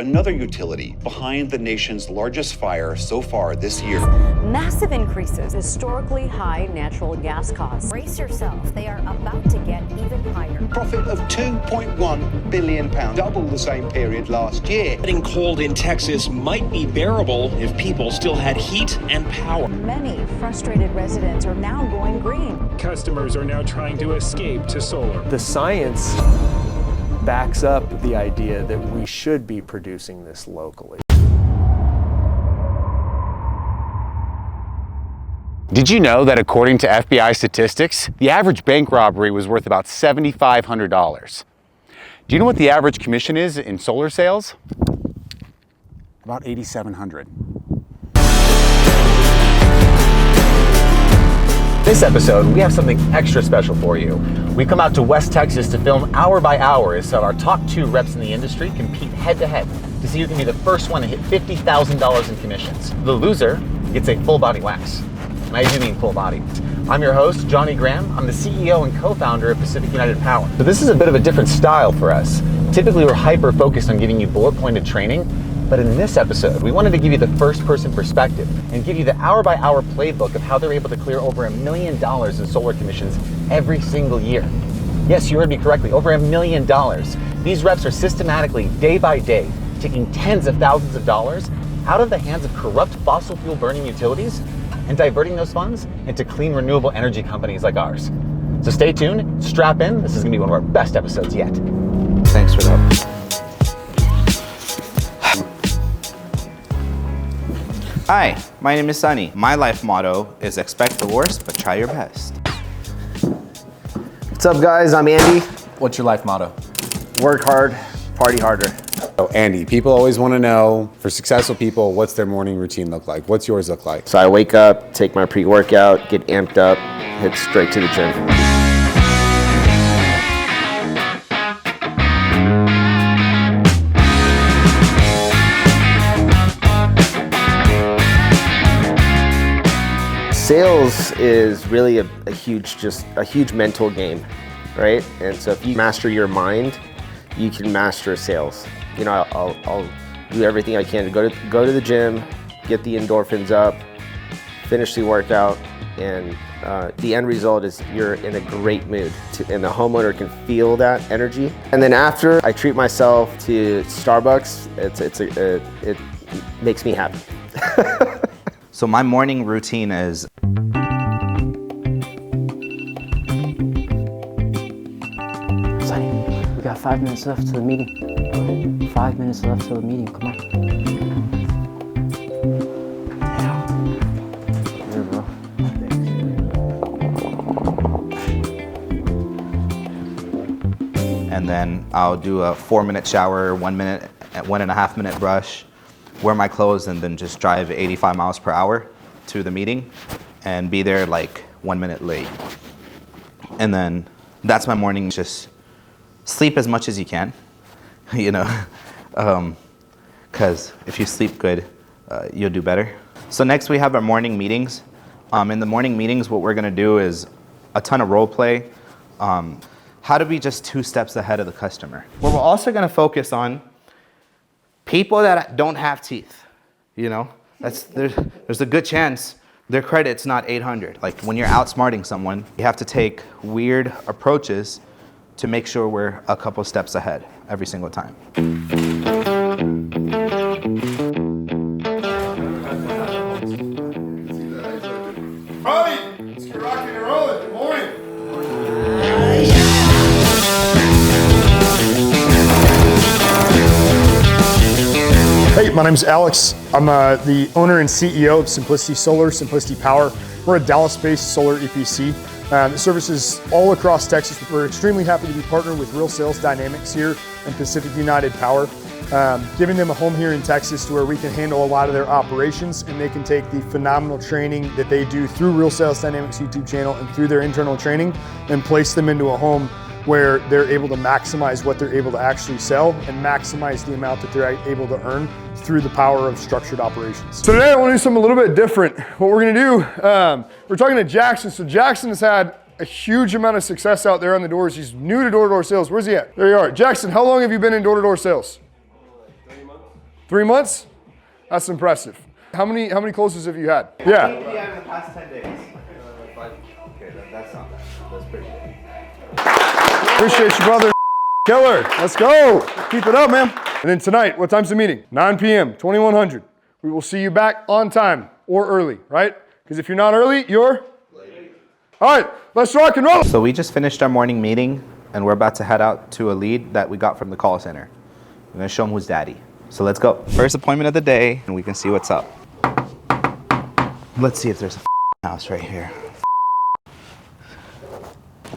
another utility behind the nation's largest fire so far this year. Massive increases, historically high natural gas costs. Brace yourself, they are about to get even higher. Profit of £2.1 billion, double the same period last year. Getting cold in Texas might be bearable if people still had heat and power. Many frustrated residents are now going green. Customers are now trying to escape to solar. The science backs up the idea that we should be producing this locally. Did you know that according to FBI statistics, the average bank robbery was worth about $7,500? Do you know what the average commission is in solar sales? About $8,700. This episode, we have something extra special for you. We come out to West Texas to film hour by hour as our top 2 reps in the industry compete head to head to see who can be the first one to hit $50,000 in commissions. The loser gets a full body wax. And I do mean full body. I'm your host, Johnny Graham. I'm the CEO and co-founder of Pacific United Power. So this is a bit of a different style for us. Typically, we're hyper-focused on giving you bullet-pointed training, but in this episode, we wanted to give you the first-person perspective and give you the hour-by-hour playbook of how they're able to clear over $1 million in solar commissions every single year. Yes, you heard me correctly, over $1 million. These reps are systematically, day by day, taking tens of thousands of dollars out of the hands of corrupt fossil fuel burning utilities and diverting those funds into clean renewable energy companies like ours. So stay tuned, strap in, this is gonna be one of our best episodes yet. Thanks for that. Hi, my name is Sunny. My life motto is expect the worst, but try your best. What's up guys, I'm Andy. What's your life motto? Work hard, party harder. So Andy, people always want to know, for successful people, what's their morning routine look like? What's yours look like? So I wake up, take my pre-workout, get amped up, head straight to the gym. Sales is really a huge mental game, right? And so if you master your mind, you can master sales. You know, I'll do everything I can to go to the gym, get the endorphins up, finish the workout, and the end result is you're in a great mood, and the homeowner can feel that energy. And then after, I treat myself to Starbucks. It makes me happy. So my morning routine is we got 5 minutes left to the meeting. 5 minutes left to the meeting, come on. Here, bro. and then I'll do a 4-minute shower, 1.5 minute brush, wear my clothes, and then just drive 85 miles per hour to the meeting and be there like 1 minute late. And then that's my morning. Just sleep as much as you can, you know, because if you sleep good, you'll do better. So next we have our morning meetings. In the morning meetings, what we're gonna do is a ton of role play. How to be just 2 steps ahead of the customer. We're also gonna focus on people that don't have teeth, you know? There's a good chance their credit's not 800. Like when you're outsmarting someone, you have to take weird approaches to make sure we're a couple steps ahead every single time. Let's get rocking and rolling. Good morning. Hey, my name's Alex. I'm the owner and CEO of Simplicity Solar, Simplicity Power. We're a Dallas-based solar EPC that services all across Texas. We're extremely happy to be partnered with Real Sales Dynamics here and Pacific United Power, giving them a home here in Texas to where we can handle a lot of their operations, and they can take the phenomenal training that they do through Real Sales Dynamics YouTube channel and through their internal training and place them into a home where they're able to maximize what they're able to actually sell and maximize the amount that they're able to earn through the power of structured operations. So today I want to do something a little bit different. What we're going to do, we're talking to Jackson. So Jackson has had a huge amount of success out there on the doors. He's new to door-to-door sales. Where's he at? There you are. Jackson, how long have you been in door-to-door sales? 3 months? That's impressive. How many closes have you had? Yeah. In the past 10 days. Okay, that's not bad. That's pretty good. Appreciate you, brother. Killer. Let's go. Keep it up, man. And then tonight, what time's the meeting? 9 p.m., 2100. We will see you back on time or early, right? Because if you're not early, you're late. All right, let's rock and roll. So we just finished our morning meeting, and we're about to head out to a lead that we got from the call center. We're gonna show him who's daddy. So let's go. First appointment of the day, and we can see what's up. Let's see if there's a house right here.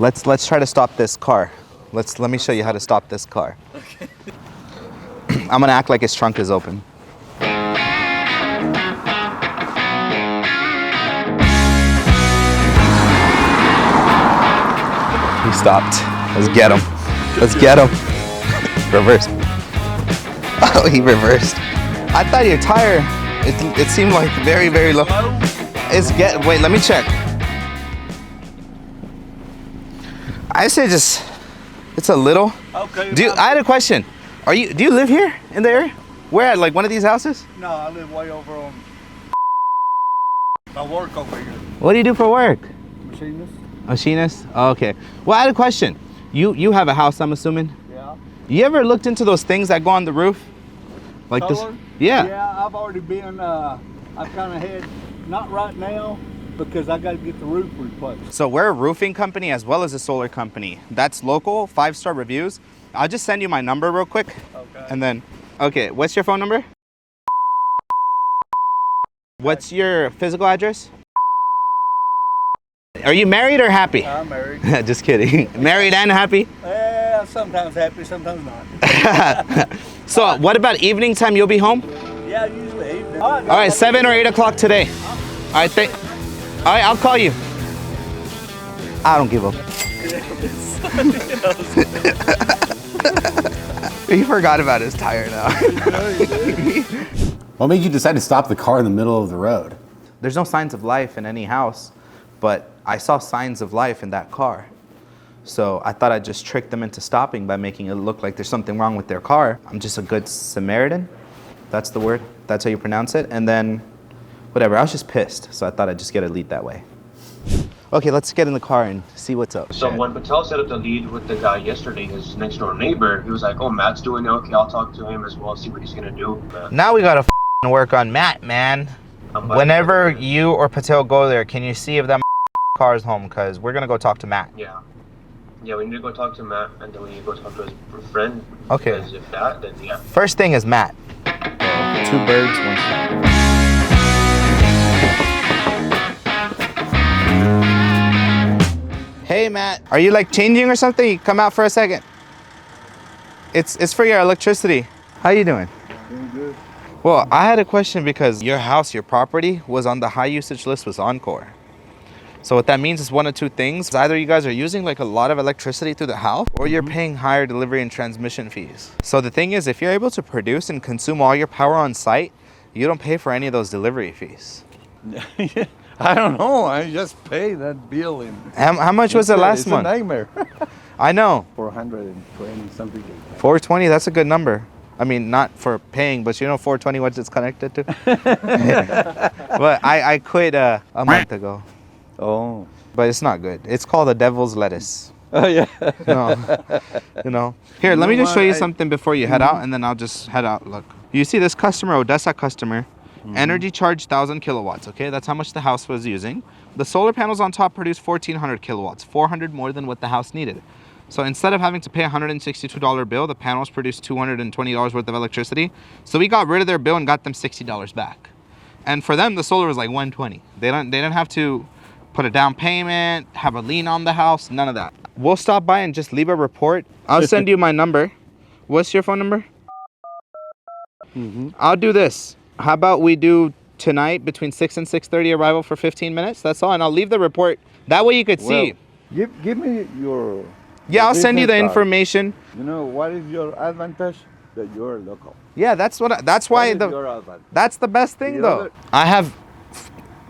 Let's try to stop this car. Let me show you how to stop this car. Okay. I'm gonna act like his trunk is open. He stopped. Let's get him. Let's get him. Reverse. Oh, he reversed. I thought your tire, it seemed like very, very low. Wait, let me check. I say it's a little. Okay. I had a question. Do you live here in the area? Where at, like one of these houses? No, I live way over on. I work over here. What do you do for work? Machinist. Machinist? Oh, okay. Well, I had a question. You have a house, I'm assuming? Yeah. You ever looked into those things that go on the roof? Like Color? this? Yeah. Yeah, I've already been, I've kind of had, not right now, because I got to get the roof replaced. So we're a roofing company as well as a solar company. That's local, 5-star reviews. I'll just send you my number real quick. Okay. And then, okay, what's your phone number? What's your physical address? Are you married or happy? I'm married. Just kidding. Married and happy? Sometimes happy, sometimes not. So what about evening time? You'll be home? Yeah, usually evening. All right, 7 or 8 o'clock today. All right, all right, I'll call you. I don't give up. He forgot about his tire now. What made you decide to stop the car in the middle of the road? There's no signs of life in any house, but I saw signs of life in that car. So I thought I'd just trick them into stopping by making it look like there's something wrong with their car. I'm just a good Samaritan. That's the word. That's how you pronounce it. And then, whatever, I was just pissed. So I thought I'd just get a lead that way. Okay, let's get in the car and see what's up. So when Patel set up the lead with the guy yesterday, his next door neighbor, he was like, oh, Matt's doing it. Okay, I'll talk to him as well, see what he's gonna do. Now we gotta work on Matt, man. Whenever you or Patel go there, can you see if that car is home? Because we're gonna go talk to Matt. Yeah. Yeah, we need to go talk to Matt, and then we need to go talk to his friend. Okay. Because if that, then yeah. First thing is Matt. 2 birds, 1 stone. Hey, Matt. Are you like changing or something? You come out for a second. It's for your electricity. How you doing? Doing good. Well, I had a question because your house, your property, was on the high usage list with Encore. So what that means is one of two things. Either you guys are using like a lot of electricity through the house, or you're paying higher delivery and transmission fees. So the thing is, if you're able to produce and consume all your power on site, you don't pay for any of those delivery fees. I don't know. I just pay that bill. How much was it last month? It's a nightmare. I know. 420 something. 420, that's a good number. I mean, not for paying, but you know 420 what it's connected to? But I quit a month ago. Oh. But it's not good. It's called the devil's lettuce. Oh, yeah. You know. Here, let me just show you something before you head out, and then I'll just head out. Look. You see this customer, Odessa customer, energy charge 1,000 kilowatts, okay? That's how much the house was using. The solar panels on top produce 1,400 kilowatts, 400 more than what the house needed. So instead of having to pay a $162 bill, the panels produced $220 worth of electricity. So we got rid of their bill and got them $60 back. And for them, the solar was like $120. They didn't have to put a down payment, have a lien on the house, none of that. We'll stop by and just leave a report. I'll send you my number. What's your phone number? I'll do this. How about we do tonight between 6 and 6:30 arrival for 15 minutes? That's all, and I'll leave the report. That way you could see. Give me your... Yeah, I'll send you the information. You know, what is your advantage? That you're local. Yeah, that's why that's the best thing though. I have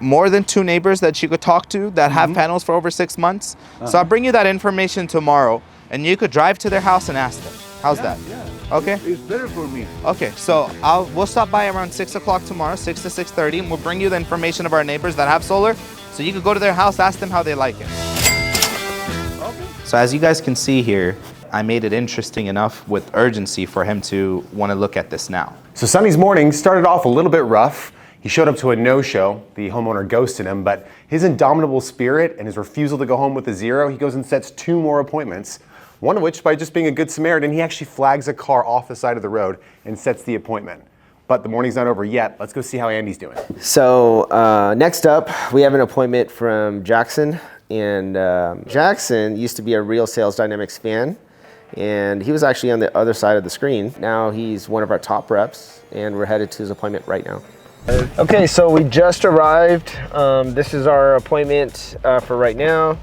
more than 2 neighbors that you could talk to that have panels for over 6 months. So I'll bring you that information tomorrow, and you could drive to their house and ask them. How's that? Yeah. Okay. It's better for me. Okay, so we'll stop by around 6 o'clock tomorrow, 6 to 6:30, and we'll bring you the information of our neighbors that have solar, so you can go to their house, ask them how they like it. Okay. So as you guys can see here, I made it interesting enough with urgency for him to want to look at this now. So Sonny's morning started off a little bit rough. He showed up to a no-show. The homeowner ghosted him, but his indomitable spirit and his refusal to go home with a zero, he goes and sets 2 more appointments. One of which, by just being a good Samaritan, he actually flags a car off the side of the road and sets the appointment. But the morning's not over yet. Let's go see how Andy's doing. So next up, we have an appointment from Jackson. And Jackson used to be a Real Sales Dynamics fan. And he was actually on the other side of the screen. Now he's one of our top reps, and we're headed to his appointment right now. Okay, so we just arrived. This is our appointment for right now.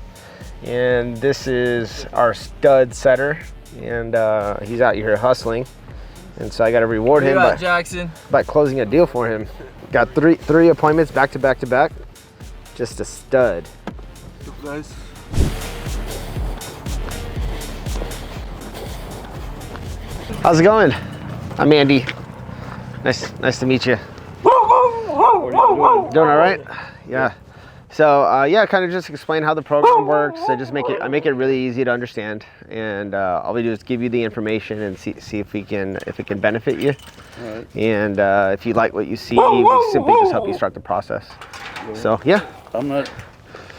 And this is our stud setter, and he's out here hustling, and so I got to reward him by closing a deal for him. Got three appointments back to back to back. Just a stud. Guys. How's it going? I'm Andy. Nice to meet you. Doing all right? Yeah. So yeah, kind of just explain how the program works. I make it really easy to understand, and all we do is give you the information and see if it can benefit you. All right. And if you like what you see, we simply just help you start the process. Yeah. So yeah. I'm not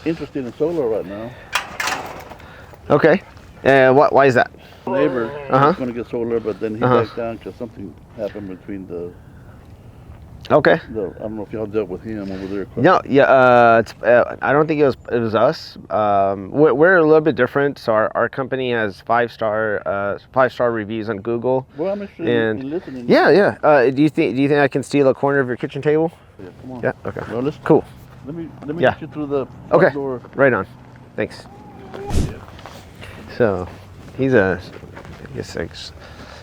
interested in solar right now. Okay. Why is that? Neighbor was going to get solar, but then he backed down because something happened between the. Okay. I don't know if y'all dealt with him over there. No, yeah, I don't think it was us. We're a little bit different. So our company has 5-star reviews on Google. Well, I'm interested in listening. Yeah. Do you think I can steal a corner of your kitchen table? Yeah, come on. Yeah. Okay. Well, listen. Cool. Let me get you through the door. Right on. Thanks. Yeah. So he's I guess like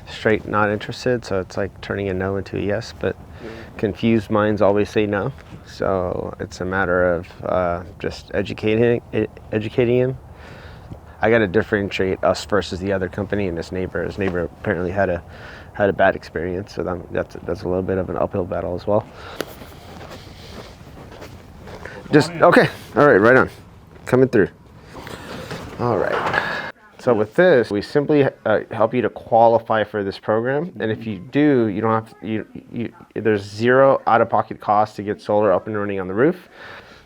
straight not interested. So it's like turning a no into a yes, but. Confused minds always say no, so it's a matter of just educating him. I got to differentiate us versus the other company and his neighbor. His neighbor apparently had a bad experience, so that's a little bit of an uphill battle as well. Just okay, all right on, coming through. All right. So with this, we simply help you to qualify for this program, and if you do, you don't have there's zero out-of-pocket cost to get solar up and running on the roof.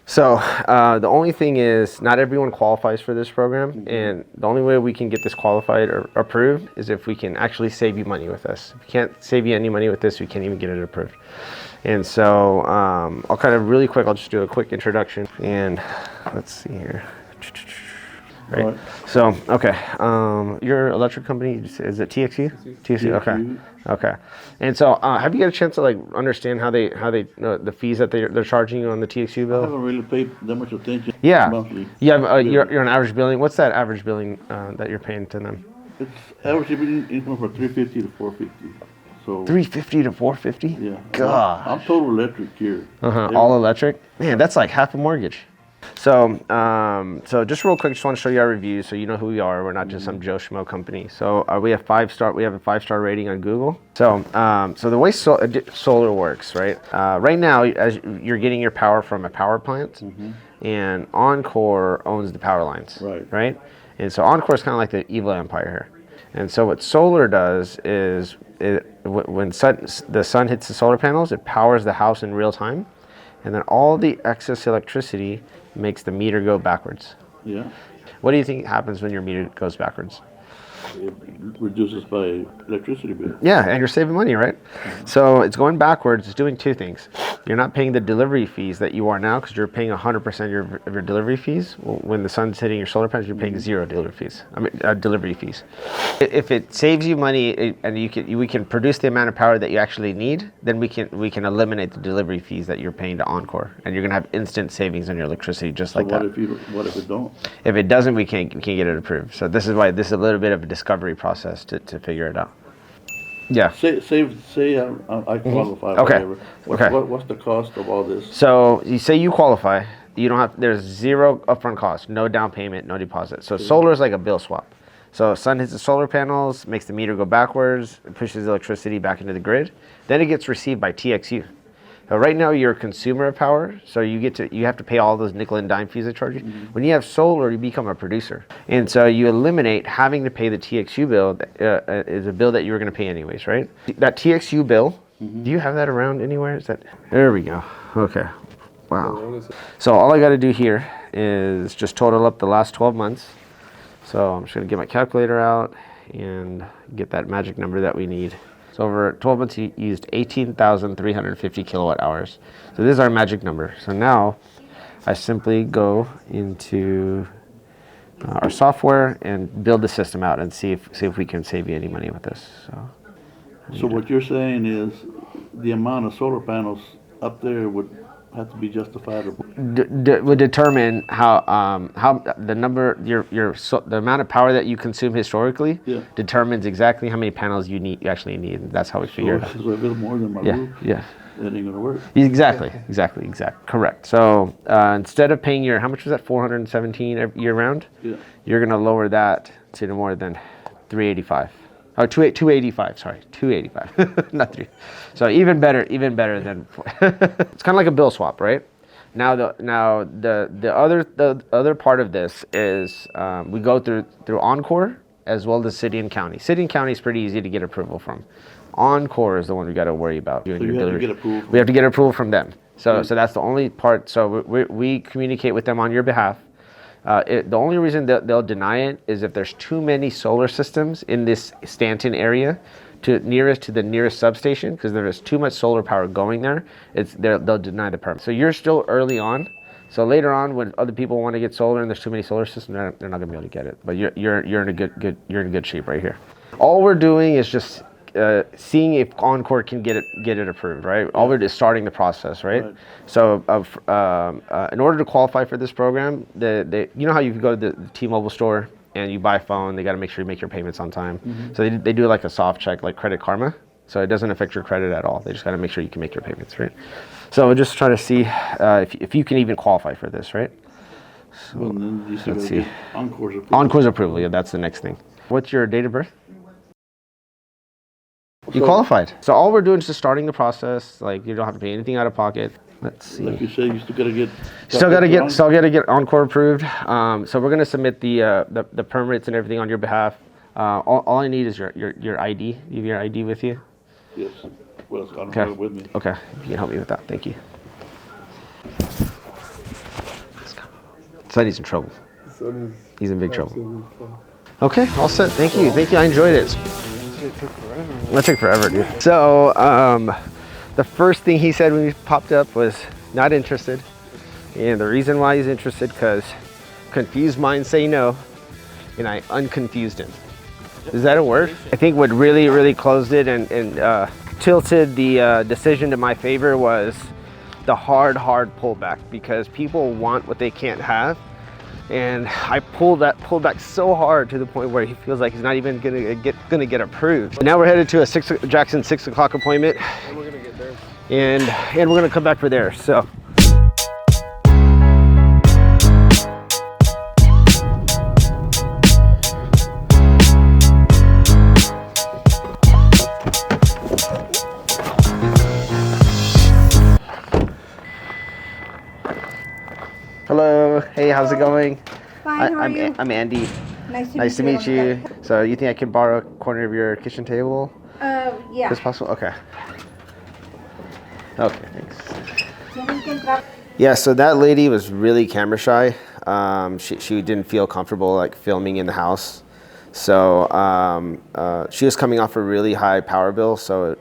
So the only thing is, not everyone qualifies for this program, and the only way we can get this qualified or approved is if we can actually save you money with us. If we can't save you any money with this, we can't even get it approved. And so I'll kind of really quick, I'll just do a quick introduction, and let's see here. Right. So, okay. Your electric company, is it TXU? TXU. Okay. And so, have you got a chance to like understand how they the fees that they're charging you on the TXU bill? I haven't really paid that much attention. Yeah. Monthly. Yeah. You're on average billing. What's that average billing that you're paying to them? It's average billing income from $350 to $450. So $350 to $450. Yeah. God. I'm total electric here. All electric. Man, that's like half a mortgage. So, so just real quick, just want to show you our reviews so you know who we are. We're not just some Joe Schmo company. So we have 5-star. We have a 5-star rating on Google. So, so the way solar works, right? Right now, as you're getting your power from a power plant, and Encore owns the power lines, right? And so Encore is kind of like the evil empire here. And so what solar does is, when the sun hits the solar panels, it powers the house in real time, and then all the excess electricity makes the meter go backwards. Yeah. What do you think happens when your meter goes backwards? It reduces my electricity bill. Yeah, and you're saving money, right? So it's going backwards. It's doing two things. You're not paying the delivery fees that you are now because you're paying 100% of your delivery fees. When the sun's hitting your solar panels, you're paying zero delivery fees. Delivery fees. If it saves you money and we can produce the amount of power that you actually need, then we can eliminate the delivery fees that you're paying to Encore, and you're gonna have instant savings on your electricity just like that. What if it don't? If it doesn't, we can't get it approved. So this is why this is a little bit of a discovery process to figure it out. Yeah. Say I qualify. Okay. Whatever. What's the cost of all this? So you say you qualify. You don't have. There's zero upfront cost, no down payment, no deposit. So solar is like a bill swap. So sun hits the solar panels, makes the meter go backwards, it pushes electricity back into the grid. Then it gets received by TXU. So right now you're a consumer of power, so you have to pay all those nickel and dime fees they charge you. When you have solar, you become a producer. And so you eliminate having to pay the TXU bill, is a bill that you were gonna pay anyways, right? That TXU bill, do you have that around anywhere? There we go, okay, wow. So all I gotta do here is just total up the last 12 months. So I'm just gonna get my calculator out and get that magic number that we need. So over 12 months, he used 18,350 kilowatt hours. So this is our magic number. So now I simply go into our software and build the system out and see if we can save you any money with this. So what you're saying is the amount of solar panels up there would have to be justifiable. Would determine how the number the amount of power that you consume historically determines exactly how many panels you actually need. That's how we figure it out. So if it's more than my roof, that ain't gonna work. Exactly. Correct. So instead of paying how much was that, 417 year round? Yeah. You're gonna lower that to no more than 385. Oh, 285, sorry, 285, not 3. So even better than, it's kind of like a bill swap, right? Now the other part of this is we go through Encore as well as city and county. City and county is pretty easy to get approval from. Encore is the one we got to worry about. So you have to get approval. We have to get approval from them. So that's the only part. So we communicate with them on your behalf. The only reason they'll deny it is if there's too many solar systems in this Stanton area to the nearest substation, because there is too much solar power going there. They'll deny the permit. So you're still early on. So later on, when other people want to get solar and there's too many solar systems, they're not going to be able to get it. But you're in a good shape right here. All we're doing is just seeing if Encore can get it approved, right? All we're doing is starting the process, right? So in order to qualify for this program, you know how you go to the T-Mobile store and you buy a phone, they got to make sure you make your payments on time. So they do like a soft check, like Credit Karma. So it doesn't affect your credit at all. They just got to make sure you can make your payments, right? So we're just trying to see if you can even qualify for this, right? So well, then you let's see. Encore's approval. Encore's approval, yeah, that's the next thing. What's your date of birth? You qualified. So all we're doing is just starting the process. Like, you don't have to pay anything out of pocket. Let's see. Like you said, you still gotta get. Still gotta get Encore approved. So we're gonna submit the permits and everything on your behalf. All I need is your ID. You have your ID with you? Yes. Well, I don't have it with me. Okay. You can help me with that. Thank you. Sonny's in trouble. He's in big trouble. Okay, all set. Thank you. I enjoyed it. It took forever. That took forever, dude. So the first thing he said when he popped up was not interested. And the reason why he's interested, because confused minds say no, and I unconfused him. Is that a word? I think what really closed it and tilted the decision to my favor was the hard pullback, because people want what they can't have. And I pulled back so hard to the point where he feels like he's not even gonna get approved. And now we're headed to a Jackson 6 o'clock appointment. And we're gonna get there. And we're gonna come back for there, so. Hello, hey, how's it going? Fine, how are you? I'm Andy. Nice to meet you. So you think I can borrow a corner of your kitchen table? Yeah. If it's possible? Okay. Okay, thanks. Yeah, so that lady was really camera shy. She didn't feel comfortable like filming in the house. So she was coming off a really high power bill, so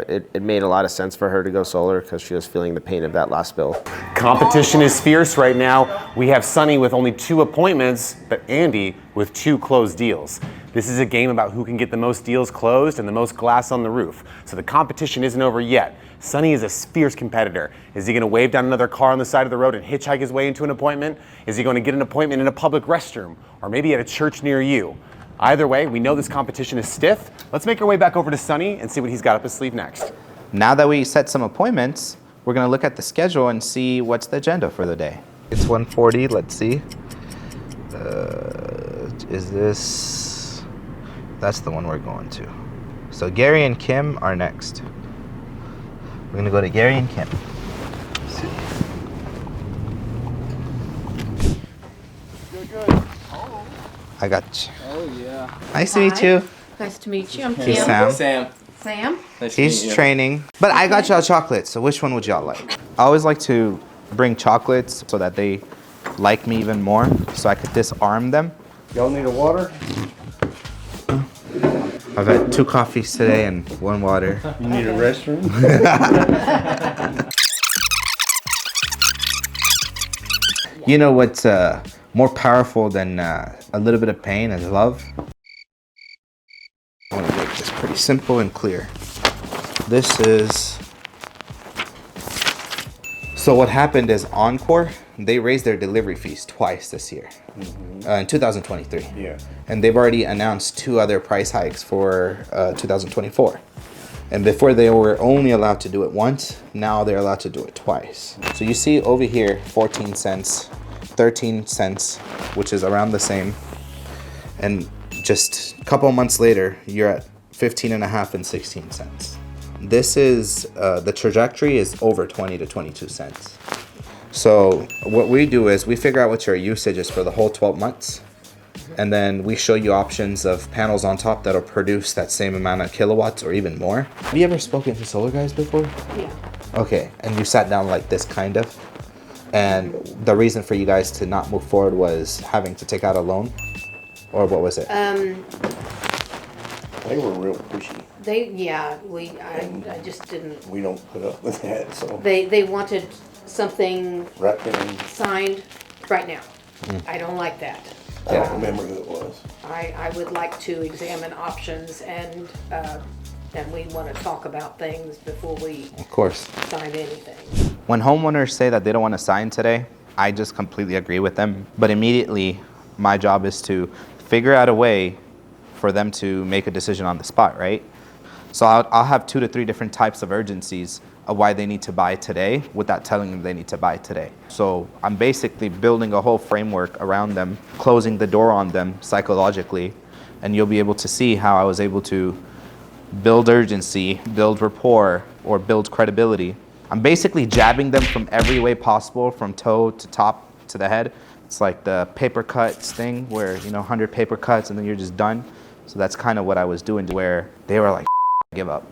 it made a lot of sense for her to go solar because she was feeling the pain of that last bill. Competition is fierce right now. We have Sonny with only 2 appointments, but Andy with 2 closed deals. This is a game about who can get the most deals closed and the most glass on the roof. So the competition isn't over yet. Sonny is a fierce competitor. Is he going to wave down another car on the side of the road and hitchhike his way into an appointment? Is he going to get an appointment in a public restroom or maybe at a church near you? Either way, we know this competition is stiff. Let's make our way back over to Sonny and see what he's got up his sleeve next. Now that we set some appointments, we're going to look at the schedule and see what's the agenda for the day. It's 1:40, let's see. Is this That's the one we're going to. So Gary and Kim are next. We're gonna go to Gary and Kim. Let's see. Good. I got you. Oh, yeah. Nice to meet you. Nice to meet you. I'm He's Kim. Sam. Sam? He's training. But I got y'all chocolates, so which one would y'all like? I always like to bring chocolates so that they like me even more, so I could disarm them. Y'all need a water? I've had 2 coffees today and 1 water. You need a restroom? You know what's more powerful than a little bit of pain is love? I want to make this pretty simple and clear. This is... So what happened is Encore, they raised their delivery fees twice this year, in 2023. Yeah. And they've already announced 2 other price hikes for 2024. And before they were only allowed to do it once, now they're allowed to do it twice. So you see over here, 14 cents, 13 cents, which is around the same. And just a couple months later, you're at 15.5 and 16 cents. This is, the trajectory is over 20 to 22 cents. So what we do is we figure out what your usage is for the whole 12 months. And then we show you options of panels on top that'll produce that same amount of kilowatts or even more. Have you ever spoken to solar guys before? Yeah. Okay, and you sat down like this kind of. And the reason for you guys to not move forward was having to take out a loan? Or what was it? They were real pushy. I just didn't. We don't put up with that, so. They wanted something Right then, signed right now. I don't like that. I don't remember who it was. I would like to examine options and we want to talk about things before we Of course. sign anything. When homeowners say that they don't want to sign today, I just completely agree with them. But immediately, my job is to figure out a way for them to make a decision on the spot, right? So I'll have 2 to 3 different types of urgencies of why they need to buy today without telling them they need to buy today. So I'm basically building a whole framework around them, closing the door on them psychologically, and you'll be able to see how I was able to build urgency, build rapport, or build credibility. I'm basically jabbing them from every way possible, from toe to top to the head. It's like the paper cuts thing where, 100 paper cuts and then you're just done. So that's kind of what I was doing, where they were like, give up.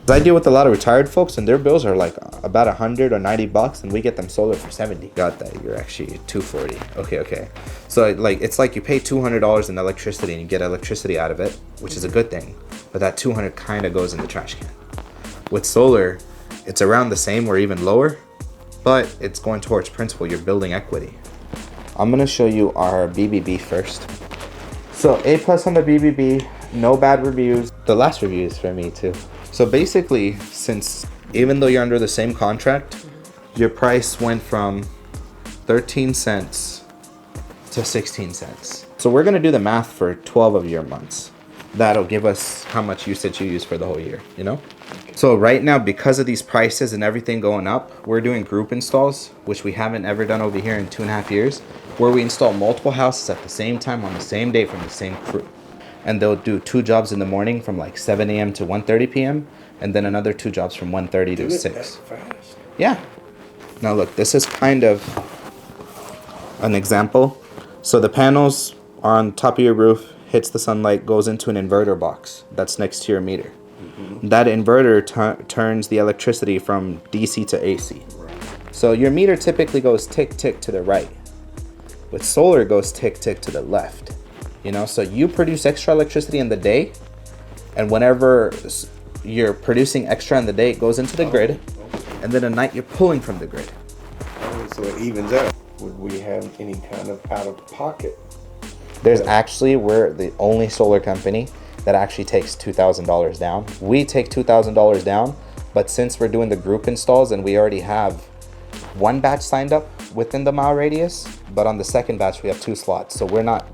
I deal with a lot of retired folks and their bills are like about 100 or 90 bucks and we get them solar for 70. Got that, you're actually 240. Okay. So it's like you pay $200 in electricity and you get electricity out of it, which is a good thing. But that 200 kind of goes in the trash can. With solar, it's around the same or even lower, but it's going towards principal, you're building equity. I'm gonna show you our BBB first. So A+ on the BBB, no bad reviews. The last review is for me too. So basically, since even though you're under the same contract, your price went from 13 cents to 16 cents. So we're gonna do the math for 12 of your months. That'll give us how much usage you use for the whole year, So right now, because of these prices and everything going up, we're doing group installs, which we haven't ever done over here in 2.5 years, where we install multiple houses at the same time on the same day from the same crew. And they'll do 2 jobs in the morning from like 7 a.m. to 1:30 p.m. and then another 2 jobs from 1:30 to 6. Fast. Yeah. Now look, this is kind of an example. So the panels are on top of your roof, hits the sunlight, goes into an inverter box that's next to your meter. That inverter turns the electricity from DC to AC. So your meter typically goes tick tick to the right. With solar, it goes tick tick to the left. So you produce extra electricity in the day, and whenever you're producing extra in the day, it goes into the grid, and then at night you're pulling from the grid. So it evens out. Would we have any kind of out of pocket? We're the only solar company that actually takes $2,000 down. We take $2,000 down, but since we're doing the group installs and we already have 1 batch signed up within the mile radius, but on the second batch we have 2 slots, so we're not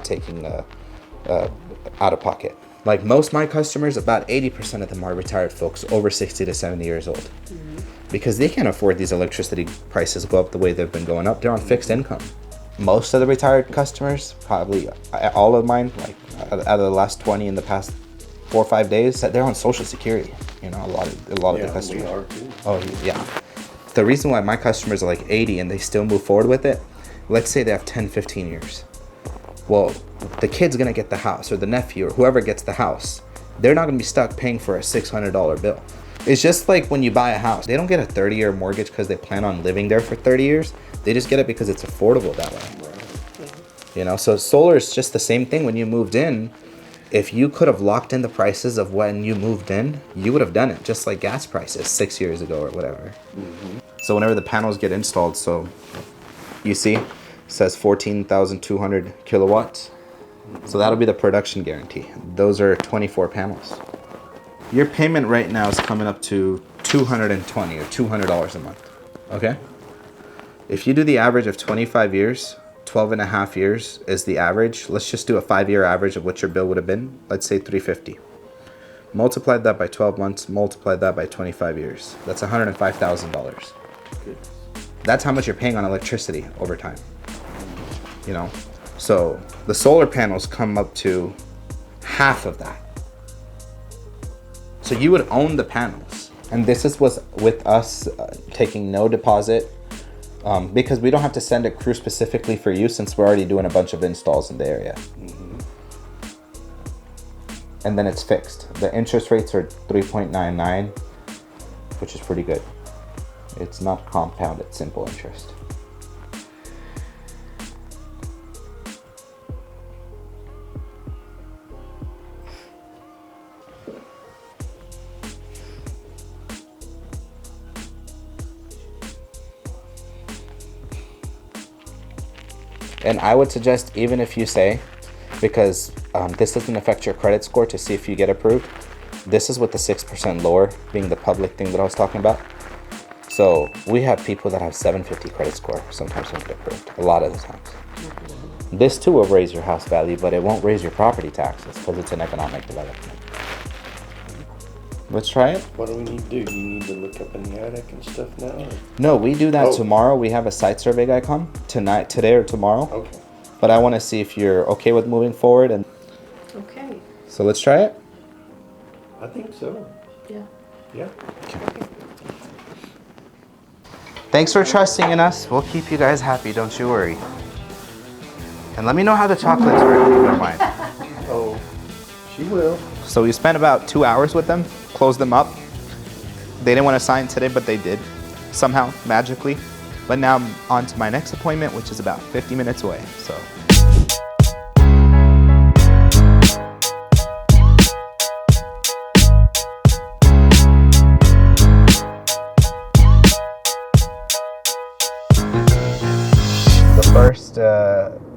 taking out of pocket. Like most of my customers, about 80% of them are retired folks over 60 to 70 years old. Because they can't afford these electricity prices go up the way they've been going up. They're on fixed income. most of the retired customers, probably all of mine, like out of the last 20 in the past 4 or 5 days, that they're on Social Security. You know, a lot of the customers. We are too. Oh yeah. The reason why my customers are like 80 and they still move forward with it, let's say they have 10, 15 years. Well, the kid's gonna get the house, or the nephew, or whoever gets the house. They're not gonna be stuck paying for a $600 bill. It's just like when you buy a house. They don't get a 30-year mortgage because they plan on living there for 30 years. They just get it because it's affordable that way. You know, so solar is just the same thing. When you moved in, if you could have locked in the prices of when you moved in, you would have done it, just like gas prices 6 years ago or whatever. So whenever the panels get installed, so you see, it says 14,200 kilowatts. So that'll be the production guarantee. Those are 24 panels. Your payment right now is coming up to $220 or $200 a month, okay? If you do the average of 25 years, 12 and a half years is the average. Let's just do a 5-year average of what your bill would have been. Let's say $350. Multiply that by 12 months, multiply that by 25 years. That's $105,000. That's how much you're paying on electricity over time, you know? So the solar panels come up to half of that. So you would own the panels. And this is what's with us taking no deposit, because we don't have to send a crew specifically for you since we're already doing a bunch of installs in the area. And then it's fixed. The interest rates are 3.99, which is pretty good. It's not compounded, simple interest. And I would suggest, even if you say, because this doesn't affect your credit score to see if you get approved, this is with the 6% lower being the public thing that I was talking about. So we have people that have 750 credit score sometimes don't get approved, a lot of the times. This too will raise your house value, but it won't raise your property taxes because it's an economic development. Let's try it. What do we need to do? Do you need to look up in the attic and stuff now? Or? No, we do that tomorrow. We have a site survey guy come today or tomorrow. Okay. But I want to see if you're okay with moving forward. And Okay. so let's try it. I think so. Yeah. Yeah. Okay. Thanks for trusting in us. We'll keep you guys happy, don't you worry. And let me know how the chocolates were, if you don't mind. Oh, she will. So we spent about 2 hours with them, closed them up. They didn't want to sign today, but they did, somehow, magically. But now I'm on to my next appointment, which is about 50 minutes away, so. The first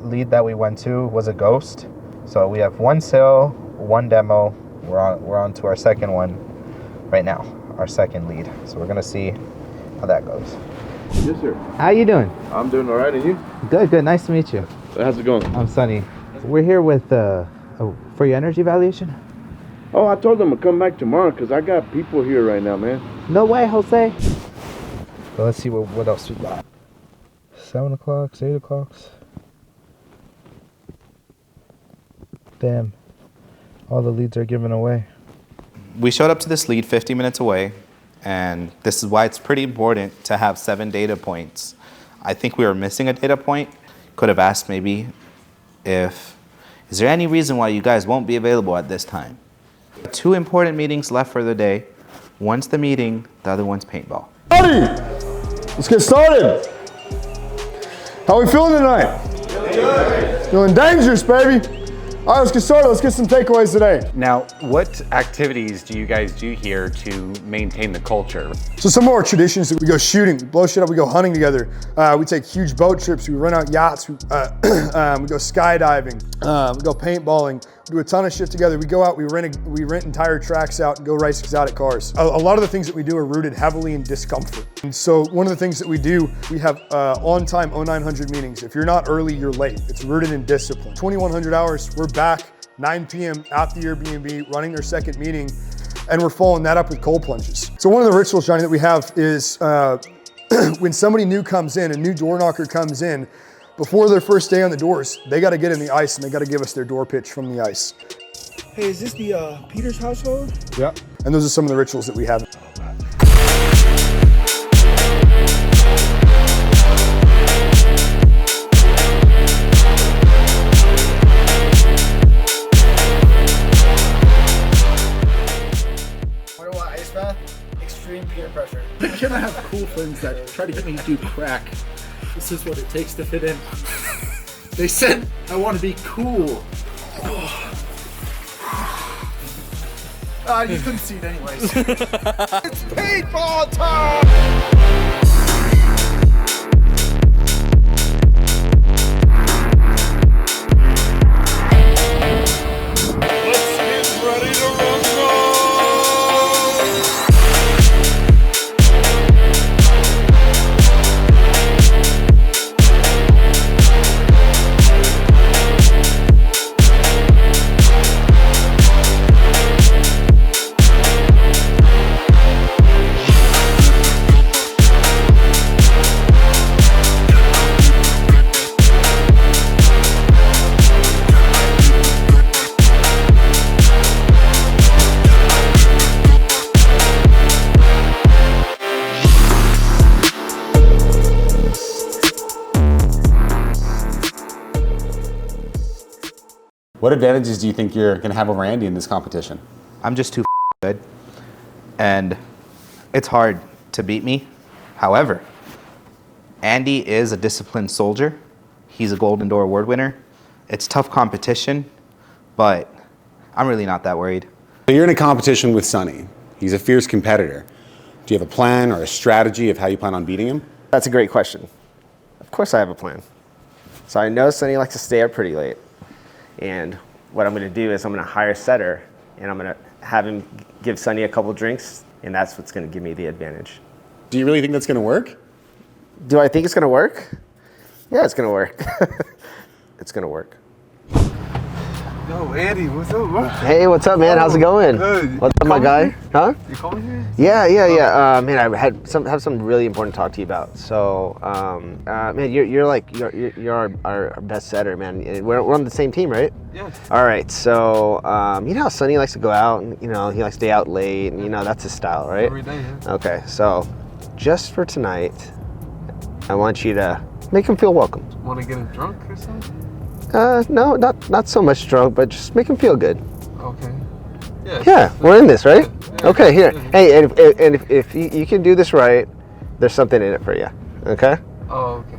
lead that we went to was a ghost. So we have one sale, one demo. We're on to our second one right now, our second lead. So we're gonna see how that goes. Yes, sir. How you doing? I'm doing all right, and you? Good, good. Nice to meet you. How's it going? I'm Sunny. We're here with for your energy evaluation. Oh, I told them to come back tomorrow because I got people here right now, man. No way, Jose. So let's see what else we got. 7 o'clock, 8 o'clock. Damn. All the leads are given away. We showed up to this lead 50 minutes away, and this is why it's pretty important to have 7 data points. I think we were missing a data point. Could have asked maybe is there any reason why you guys won't be available at this time? 2 important meetings left for the day. One's the meeting, the other one's paintball. Howdy! Let's get started. How we feeling tonight? Feeling dangerous, baby. All right, let's get started. Let's get some takeaways today. Now, what activities do you guys do here to maintain the culture? So some of our traditions, we go shooting, we blow shit up, we go hunting together. We take huge boat trips, we rent out yachts, we go skydiving, we go paintballing, we do a ton of shit together. We go out, we rent entire tracks out and go race exotic cars. A lot of the things that we do are rooted heavily in discomfort. And so one of the things that we do, we have on-time 0900 meetings. If you're not early, you're late. It's rooted in discipline. 2100 hours, we're back 9 p.m. at the Airbnb, running their second meeting, and we're following that up with cold plunges. So one of the rituals, Johnny, that we have is when somebody new comes in, a new door knocker comes in, Before their first day on the doors, they got to get in the ice and they got to give us their door pitch from the ice. Hey, is this the Peters household? Yeah. And those are some of the rituals that we have. Wonder what ice bath? Extreme peer pressure. Can I have cool friends that try to get me to do crack? This is what it takes to fit in. They said I want to be cool. You couldn't see it anyways. It's paintball time! Let's get ready to rumble! What advantages do you think you're going to have over Andy in this competition? I'm just too good, and it's hard to beat me. However, Andy is a disciplined soldier. He's a Golden Door Award winner. It's tough competition, but I'm really not that worried. So you're in a competition with Sonny. He's a fierce competitor. Do you have a plan or a strategy of how you plan on beating him? That's a great question. Of course I have a plan. So I know Sonny likes to stay up pretty late. And what I'm going to do is I'm going to hire a setter, and I'm going to have him give Sonny a couple drinks, and that's what's going to give me the advantage. Do you really think that's going to work? Do I think it's going to work? Yeah, it's going to work. It's going to work. Yo, Andy, what's up, bro? Hey, what's up, man? How's it going? Good. What's up, my guy? Huh? You calling here? Yeah. Man, I have something really important to talk to you about. So, man, you're our best setter, man. We're on the same team, right? Yeah. All right. So, you know how Sonny likes to go out, and he likes to stay out late, and that's his style, right? Every day, yeah. Okay. So, just for tonight, I want you to make him feel welcome. Want to get him drunk or something? No, not so much drunk, but just make him feel good. Okay. Yeah, we're in this, right? Okay, here. Hey, and if you can do this right, there's something in it for you. Okay? Oh, okay.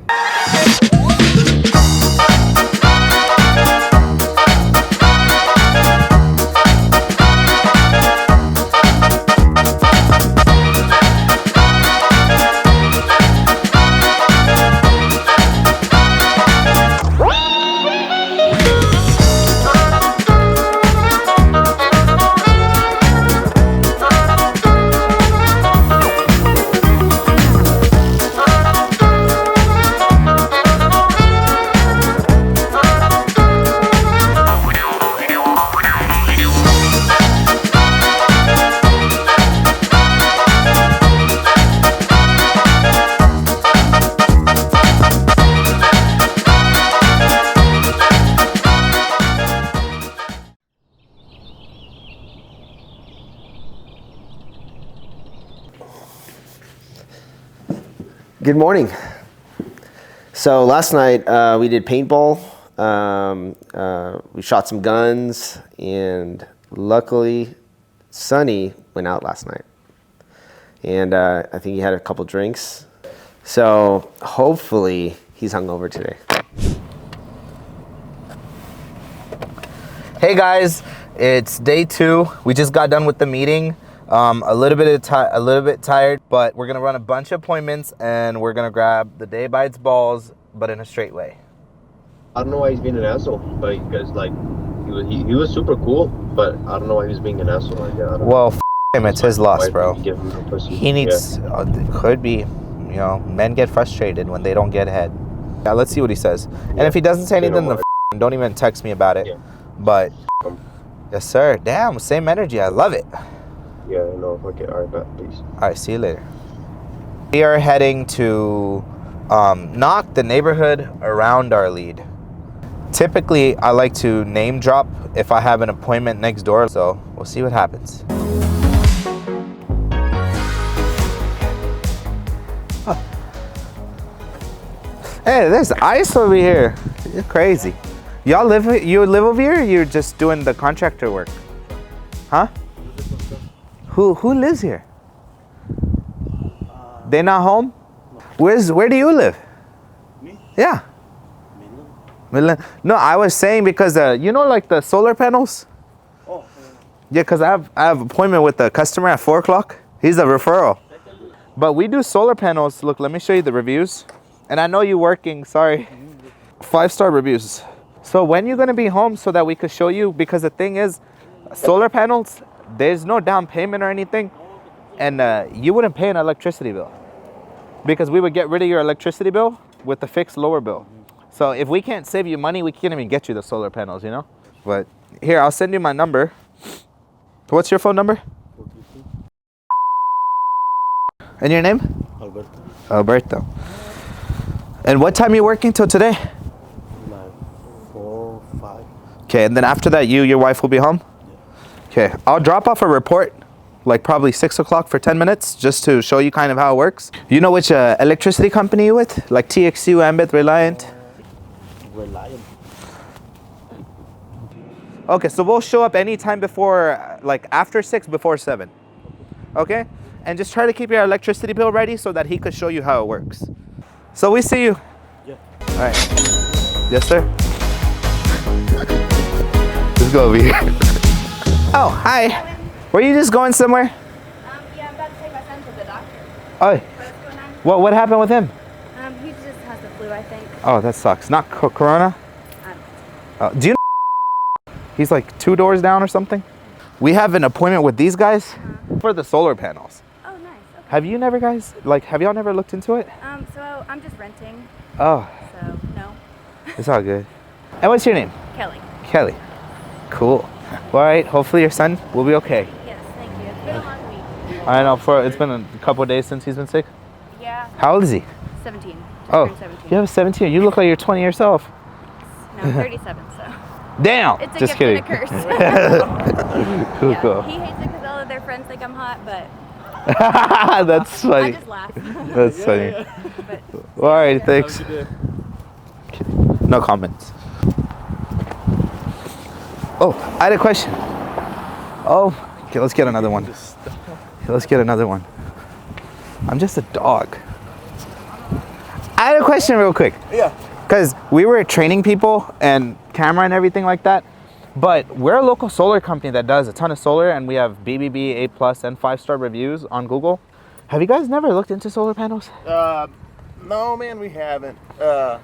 Good morning. So last night we did paintball. We shot some guns, and luckily Sonny went out last night. And I think he had a couple drinks. So hopefully he's hungover today. Hey guys, it's day 2. We just got done with the meeting. A little bit tired, but we're gonna run a bunch of appointments, and we're gonna grab the day by its balls, but in a straight way. I don't know why he's being an asshole, but because he was super cool, but I don't know why he was being an asshole like that. Well, him, it's his loss, bro. He needs, Yeah. could be, men get frustrated when they don't get ahead. Yeah, let's see what he says. And if he doesn't say anything, then don't even text me about it. Yeah. But, yes sir, damn, same energy, I love it. Yeah, no, okay, all right, bet, peace. All right, see you later. We are heading to knock the neighborhood around our lead. Typically, I like to name drop if I have an appointment next door, so we'll see what happens. Huh. Hey, there's ice over here. You're crazy. You live over here, or you're just doing the contractor work? Huh? Who lives here? They not home? Where do you live? Me? Yeah. Midland. No, I was saying because you know, like the solar panels. Oh. Yeah, because I have an appointment with the customer at 4 o'clock. He's a referral. But we do solar panels. Look, let me show you the reviews. And I know you're working. Sorry. 5-star reviews. So when you gonna be home so that we could show you? Because the thing is, solar panels, there's no down payment or anything, and you wouldn't pay an electricity bill because we would get rid of your electricity bill with the fixed lower bill. So if we can't save you money, we can't even get you the solar panels, you know? But here, I'll send you my number. What's your phone number? And your name? Alberto. Alberto. And what time are you working till today? Like 4, 5. Okay, and then after that, your wife will be home? Okay, I'll drop off a report, like probably 6 o'clock for 10 minutes, just to show you kind of how it works. You know which electricity company you're with? Like TXU, Ambit, Reliant? Reliant. Okay, so we'll show up anytime before, like after 6, before 7. Okay? And just try to keep your electricity bill ready so that he could show you how it works. So we see you. Yeah. All right. Yes, sir. Let's go over here. Oh, hi. Were you just going somewhere? Yeah, I'm about to take my son to the doctor. Oh. What happened with him? He just has the flu, I think. Oh, that sucks. Not corona? Do you know he's like 2 doors down or something? We have an appointment with these guys for the solar panels. Oh, nice. Okay. Have you never have y'all never looked into it? So I'm just renting. Oh. So, no. It's all good. And what's your name? Kelly. Kelly. Cool. Well, all right, hopefully your son will be okay. Yes, thank you. It's been a long week. I know, it's been a couple of days since he's been sick. Yeah. How old is he? 17. Just Oh, turned 17. you have a 17. You look like you're 20 yourself. No, I'm 37, so. Damn! It's a Just gift kidding. and a curse. Cool, Yeah, cool. he hates it because all of their friends think I'm hot, but That's funny. I just laugh. That's funny. Well, all right, thanks. Okay. No comments. Oh, I had a question. Oh, okay, let's get another one. Okay, let's get another one. I'm just a dog. I had a question real quick. Yeah. Because we were training people and camera and everything like that, but we're a local solar company that does a ton of solar, and we have BBB, A+, and 5-star reviews on Google. Have you guys never looked into solar panels? No, man, we haven't. I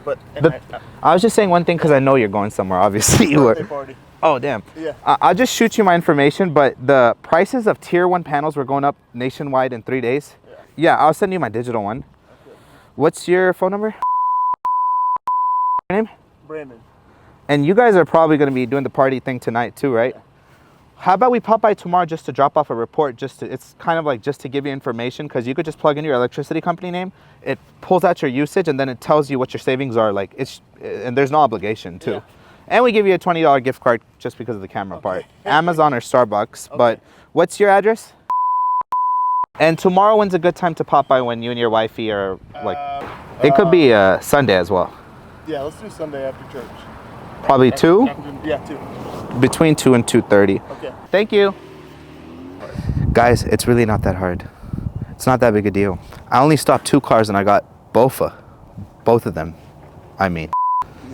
was just saying one thing because I know you're going somewhere. Obviously, you were. Party. Oh, damn. Yeah. I'll just shoot you my information, but the prices of tier 1 panels were going up nationwide in 3 days. Yeah, I'll send you my digital one. Okay. What's your phone number? Your name? Brandon. And you guys are probably going to be doing the party thing tonight too, right? Yeah. How about we pop by tomorrow just to drop off a report? It's kind of like just to give you information, because you could just plug in your electricity company name. It pulls out your usage and then it tells you what your savings are. And there's no obligation too. Yeah. And we give you a $20 gift card just because of the camera part. Amazon or Starbucks. Okay. But what's your address? And tomorrow, when's a good time to pop by when you and your wifey are it could be Sunday as well. Yeah, let's do Sunday after church. Probably 2? Yeah, 2. Between 2 and 2:30. Okay. Thank you. Guys, it's really not that hard. It's not that big a deal. I only stopped 2 cars and I got both of them. I mean.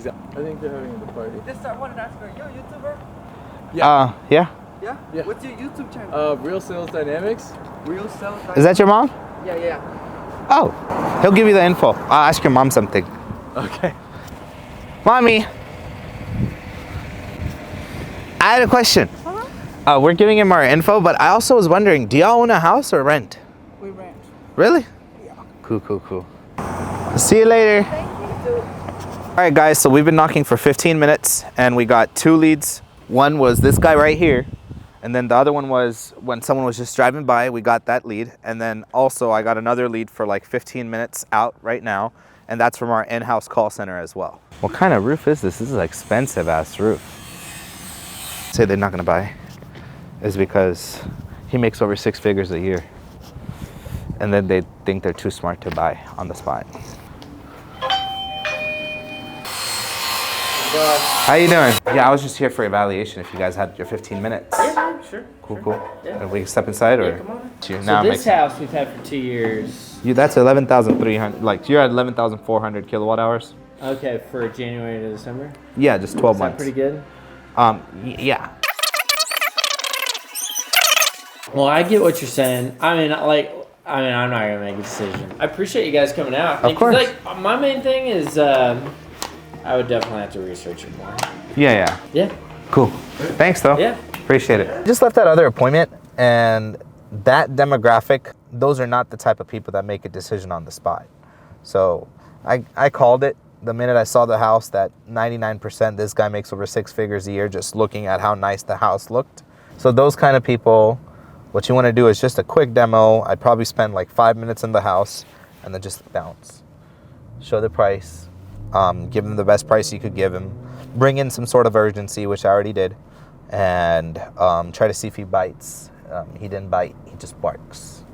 I think they're having a party. Just wanted to ask her, you're a YouTuber? Yeah. Yeah? Yeah? What's your YouTube channel? Real Sales Dynamics. Real Sales Dynamics? Is that your mom? Yeah. Oh, he'll give you the info. I'll ask your mom something. Okay. Mommy, I had a question. We're giving him our info, but I also was wondering, do y'all own a house or rent? We rent. Really? Yeah. Cool. See you later. Thank you. All right, guys, so we've been knocking for 15 minutes and we got 2 leads. One was this guy right here. And then the other one was when someone was just driving by, we got that lead. And then also I got another lead for like 15 minutes out right now. And that's from our in-house call center as well. What kind of roof is this? This is an expensive ass roof. Say they're not gonna buy is because he makes over 6 figures a year. And then they think they're too smart to buy on the spot. How you doing? Yeah, I was just here for evaluation if you guys had your 15 minutes. Yeah, sure. Cool. Yeah. And we can step inside or? Yeah, come on. So So this house we've had for 2 years. That's 11,300, like you're at 11,400 kilowatt hours. Okay, for January to December? Yeah, just 12 Is that months. pretty good? Yeah. Well, I get what you're saying. I'm not gonna make a decision. I appreciate you guys coming out. Of course. Like, my main thing is, I would definitely have to research it more. Yeah. Yeah. Cool. Thanks though. Yeah. Appreciate it. Just left that other appointment, and that demographic, those are not the type of people that make a decision on the spot. So I called it the minute I saw the house that 99% this guy makes over 6 figures a year just looking at how nice the house looked. So those kind of people, what you want to do is just a quick demo. I'd probably spend like 5 minutes in the house and then just bounce. Show the price, give him the best price you could give him, bring in some sort of urgency, which I already did, and try to see if he bites. He didn't bite, he just barks.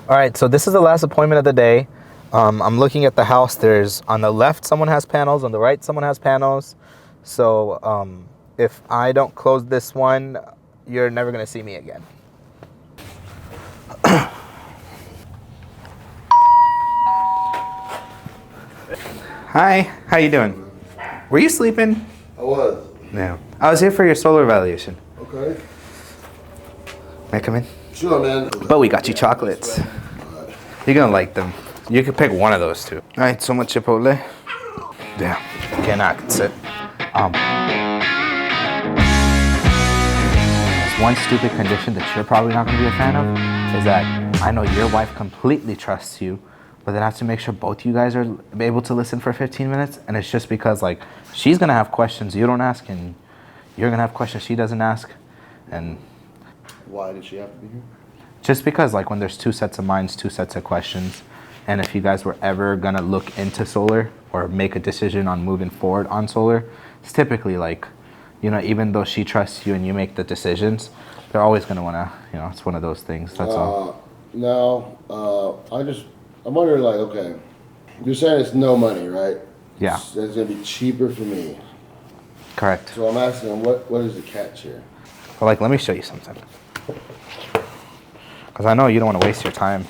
All right, so this is the last appointment of the day. I'm looking at the house. There's on the left, someone has panels. On the right, someone has panels. So if I don't close this one, you're never gonna see me again. Hi, how you doing? Were you sleeping? I was. No. I was here for your solar evaluation. Okay. May I come in? Sure, man. But we got you chocolates. You're gonna like them. You can pick one of those two. All right, so much Chipotle. Yeah. Okay, now I can sit. There's one stupid condition that you're probably not gonna be a fan of, is that I know your wife completely trusts you, but then I have to make sure both you guys are able to listen for 15 minutes, and it's just because like she's gonna have questions you don't ask, and you're gonna have questions she doesn't ask, and Why did she have to be here? just because like when there's 2 sets of minds, 2 sets of questions, and if you guys were ever gonna look into solar or make a decision on moving forward on solar, it's typically like, you know, even though she trusts you and you make the decisions, they're always gonna wanna, you know, it's one of those things, that's all. No, I'm wondering, like, okay, you're saying it's no money, right? Yeah. It's gonna be cheaper for me. Correct. So I'm asking, what is the catch here? But like, let me show you something. Because I know you don't want to waste your time.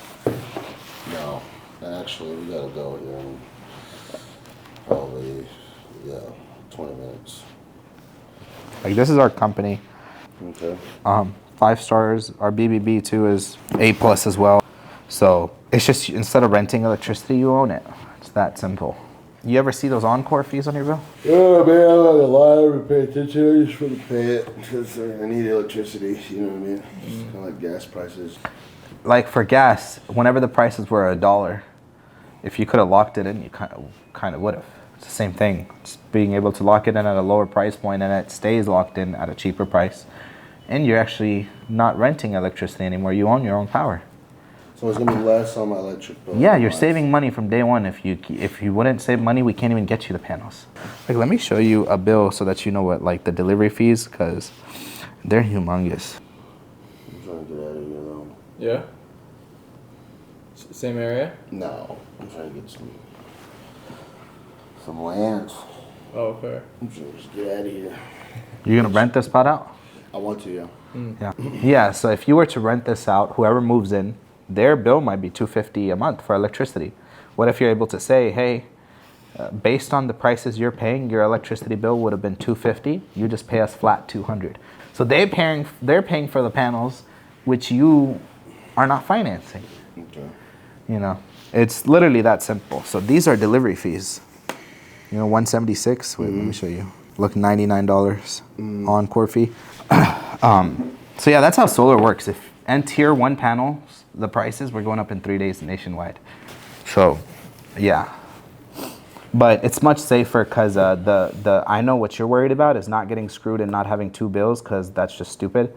No, actually, we gotta go in probably, 20 minutes. Like, this is our company. Okay. 5 stars. Our BBB2 is A+ as well. So it's just, instead of renting electricity, you own it. It's that simple. You ever see those Encore fees on your bill? Yeah, man, I'm not gonna lie, I pay attention, I just want to pay it, because I need electricity, you know what I mean? It's kind of like gas prices. Like for gas, whenever the prices were $1, if you could have locked it in, you kind of would have. It's the same thing. It's being able to lock it in at a lower price point, and it stays locked in at a cheaper price. And you're actually not renting electricity anymore. You own your own power. So it's gonna be less on my electric bill. Yeah, you're saving money from day one. If you wouldn't save money, we can't even get you the panels. Like, let me show you a bill so that you know what, like, the delivery fees, because they're humongous. I'm trying to get out of here though. Yeah? Same area? No, I'm trying to get some land. Oh, fair. I'm trying to just get out of here. You're gonna rent this spot out? I want to, yeah. Yeah. Yeah, so if you were to rent this out, whoever moves in, their bill might be $250 a month for electricity. What if you're able to say, hey, based on the prices you're paying, your electricity bill would have been $250. You just pay us flat $200. So they're paying for the panels, which you are not financing. Okay. You know, it's literally that simple. So these are delivery fees. You know, $176. Wait, let me show you. Look, $99 Encore fee. So yeah, that's how solar works. And tier 1 panels, the prices were going up in 3 days nationwide. So, yeah. But it's much safer because I know what you're worried about is not getting screwed and not having 2 bills, because that's just stupid.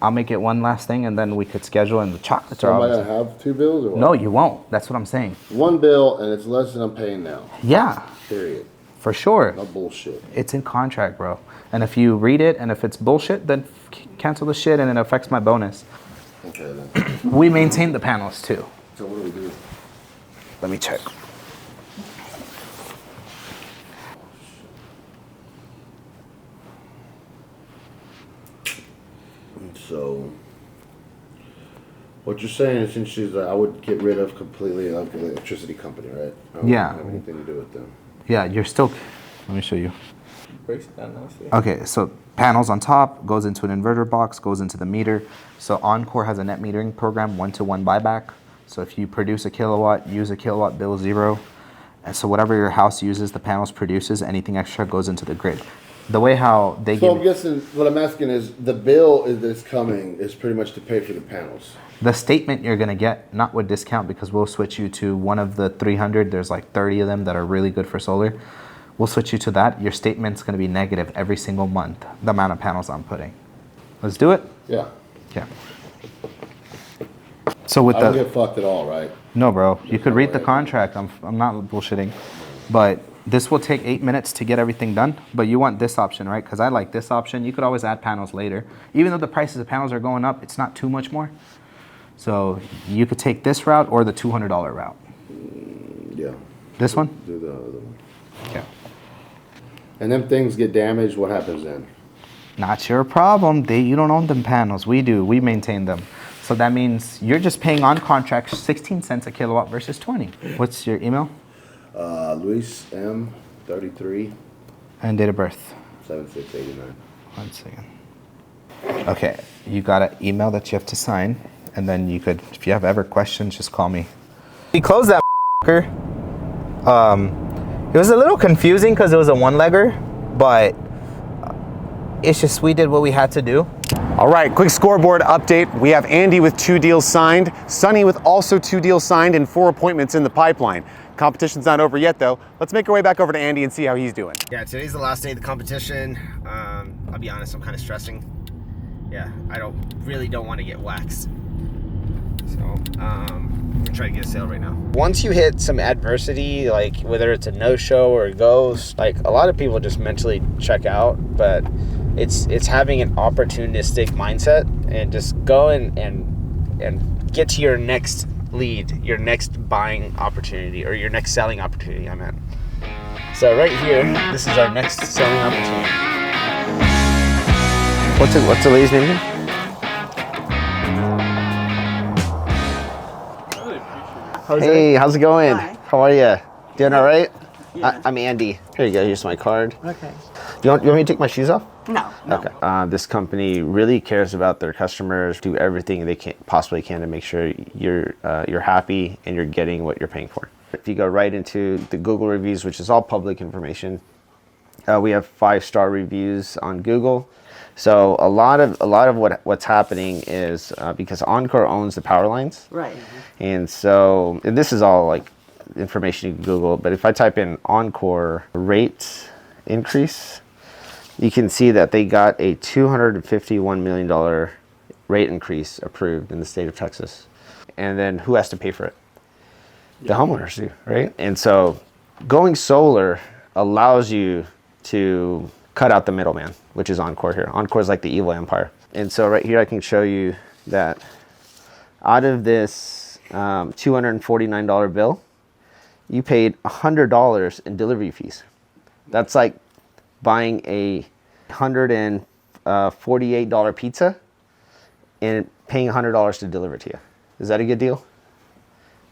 I'll make it one last thing, and then we could schedule, and the chocolates So are am I obviously. gonna have 2 bills or what? No, you won't. That's what I'm saying. One bill, and it's less than I'm paying now. Yeah, Period. for sure. No bullshit. It's in contract, bro. And if you read it, and if it's bullshit, then cancel the shit, and it affects my bonus. Okay then. We maintain the panels too. So what do we do? Let me check. So, what you're saying is, essentially, is that I would get rid of completely like the electricity company, right? I wouldn't Yeah. have anything to do with them. Yeah, you're still. Let me show you. Breaks it down nicely. Okay, so panels on top, goes into an inverter box, goes into the meter. So Encore has a net metering program, 1-to-1 buyback. So if you produce a kilowatt, use a kilowatt, bill 0. And so whatever your house uses, the panels produces, anything extra goes into the grid. The way how they So give I'm guessing what I'm asking is the bill that's coming is pretty much to pay for the panels. the statement you're gonna get, not with discount, because we'll switch you to one of the 300, there's like 30 of them that are really good for solar. We'll switch you to that. Your statement's gonna be negative every single month, the amount of panels I'm putting. Let's do it? Yeah. Yeah. So with I don't the, get fucked at all, right? no bro, you could read the contract, I'm not bullshitting. But this will take 8 minutes to get everything done, but you want this option, right? Because I like this option. You could always add panels later. Even though the prices of panels are going up, it's not too much more. So you could take this route or the $200 route. Yeah. This one? Do the other one. Okay. And then things get damaged, what happens then? Not your problem. You don't own them panels. We do. We maintain them. So that means you're just paying on contract 16 cents a kilowatt versus 20. What's your email? Luis M. 33. And date of birth. 7689. 1 second. Okay, you got an email that you have to sign, and then you could, if you have ever questions, just call me. We closed that it was a little confusing because it was a one-legger, but it's just we did what we had to do. All right, quick scoreboard update. We have Andy with 2 deals signed, Sonny with also 2 deals signed, and 4 appointments in the pipeline. Competition's not over yet though. Let's make our way back over to Andy and see how he's doing. Yeah, today's the last day of the competition. I'll be honest, I'm kind of stressing. Yeah, I really don't want to get waxed. So, I'm gonna try to get a sale right now. Once you hit some adversity, like whether it's a no-show or a ghost, like a lot of people just mentally check out, but it's having an opportunistic mindset and just go and get to your next lead, your next buying opportunity, or your next selling opportunity, I meant. So right here, this is our next selling opportunity. What's the lady's name again? Hey, how's it going? Hi. How are you? Doing all right? Yeah. I'm Andy. Here you go. Here's my card. Okay. You want me to take my shoes off? No. Okay. This company really cares about their customers. Do everything they possibly can to make sure you're happy and you're getting what you're paying for. If you go right into the Google reviews, which is all public information, we have 5-star reviews on Google. So a lot of what's happening is because Encore owns the power lines. Right. And so this is all like information you can Google. But if I type in Encore rate increase, you can see that they got a $251 million rate increase approved in the state of Texas. And then who has to pay for it? The homeowners do, right? And so going solar allows you to cut out the middleman, which is Encore here. Encore is like the evil empire. And so right here I can show you that out of this $249 bill, you paid $100 in delivery fees. That's like buying a $148 pizza and paying $100 to deliver it to you. Is that a good deal?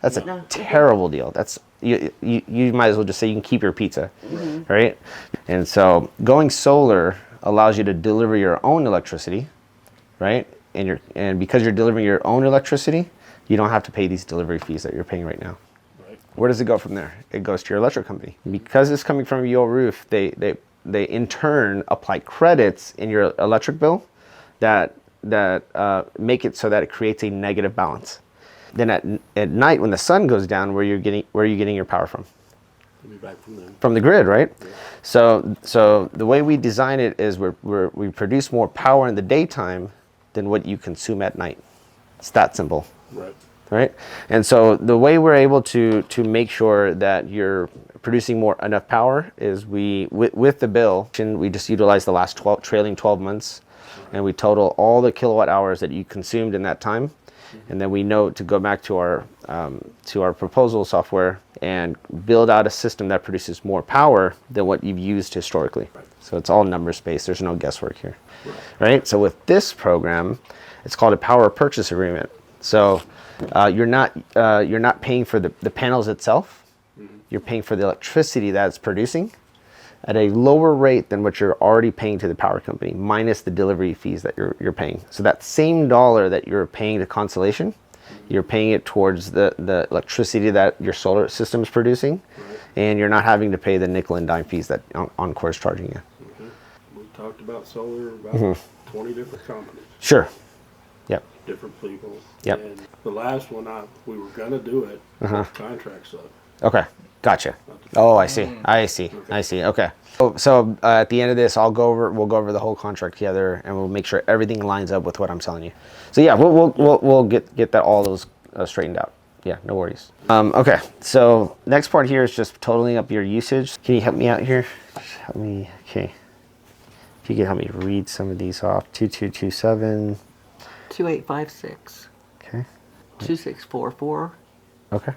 That's a terrible deal. That's you might as well just say you can keep your pizza, right? And so going solar allows you to deliver your own electricity, right? And because you're delivering your own electricity, you don't have to pay these delivery fees that you're paying right now. Where does it go from there? It goes to your electric company. Because it's coming from your roof, they in turn apply credits in your electric bill that make it so that it creates a negative balance. Then at night when the sun goes down, where are you getting your power from? From the grid, right? Yeah. So the way we design it is we produce more power in the daytime than what you consume at night. It's that simple. Right. Right? And so the way we're able to make sure that you're producing enough power is with the bill, we just utilize the last trailing 12 months, and we total all the kilowatt hours that you consumed in that time. And then we know to go back to our proposal software and build out a system that produces more power than what you've used historically. So it's all numbers based. There's no guesswork here, right? So with this program, it's called a power purchase agreement. So you're not paying for the panels itself. You're paying for the electricity that it's producing at a lower rate than what you're already paying to the power company, minus the delivery fees that you're paying. So that same dollar that you're paying to Constellation, you're paying it towards the electricity that your solar system is producing, and you're not having to pay the nickel and dime fees that Encore is charging you. Okay. We talked about solar, about 20 different companies. Sure. Yep. Different people. Yep. And the last one, we were going to do it, contract stuff. Okay. Gotcha. Oh, I see. I see. Okay. So at the end of this, we'll go over the whole contract together, and we'll make sure everything lines up with what I'm telling you. So yeah, we'll get all those straightened out. Yeah, no worries. Okay. So next part here is just totaling up your usage. Can you help me out here? Just help me. Okay. If you can help me read some of these off. 2227. 2856. Okay. 2644. Okay.